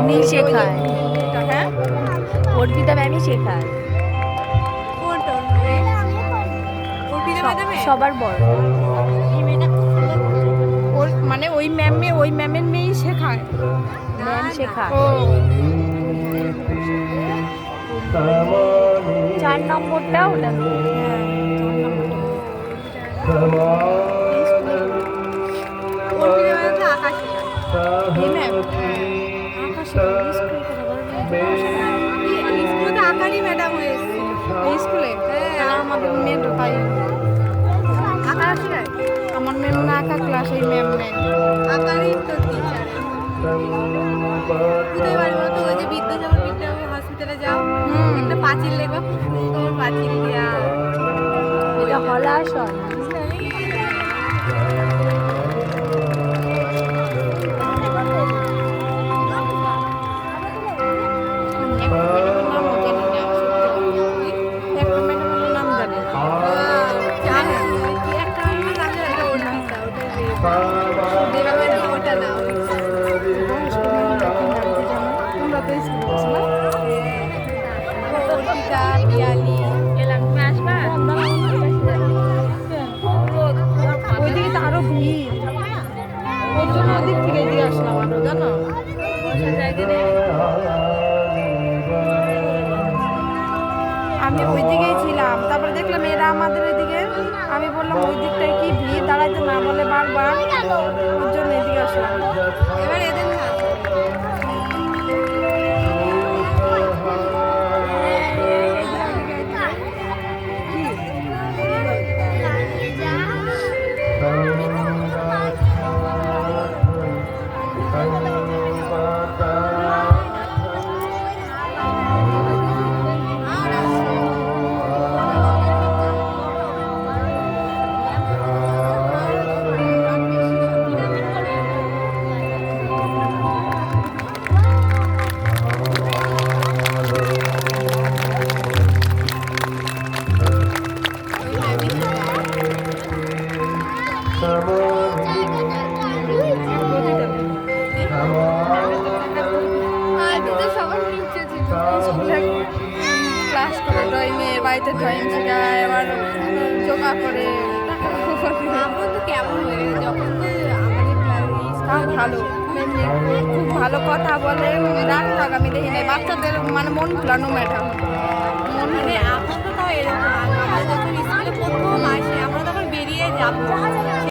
উনি শেখায়, হ্যাঁ অর্পিতা ম্যামই শেখায়, সবার বড় মানে ওই ম্যামের মেয়েই শেখায়, ম্যাম শেখায়। 4 নম্বরটা ওটা আকারই ম্যাডাম হয়েছে স্কুলে। আমাদের মেয়েটা তাই আঁকা শেখায়, আমার ম্যাম না আঁকা ক্লাস, এই ম্যাম নেই আঁকারই তো টিচার। কোথায় বাড়ি বলতো? ওই যে বিদ্যাসাগর হসপিটালে যাও, একটা পাঁচিল লেখো, তোর পাঁচিল দিয়া এটা হলাসন। ওইদিকে তো আরো ভিড়, ওই জন্য ওদিক থেকে দিয়ে আসলাম আরো, জানো আমি ওই দিকেই ছিলাম, তারপরে দেখলাম এরা আমাদের ওইদিকে, আমি বললাম ওই দিকটায় কি ভিড়, দাঁড়াইতে না বলে বারবার, ওর জন্য এদিকে আসলাম। এবার এদের ক্লাস করে ড্রয়িংয়ের, বাড়িতে ড্রয়িং শেখায়, আবার যোগা করে। আমরা তো কেমন হয়ে গেছে যখন তো আমাদের ভালো, খুব ভালো কথা বলে, রাগ টাগ আমি দেখি নাই, বাচ্চাদের মানে মন ভুলানো ম্যাডাম। মানে এখন তো তাও এরকম, আমরা যখন স্কুলে প্রথম আসি আমরা তখন বেরিয়ে যাবো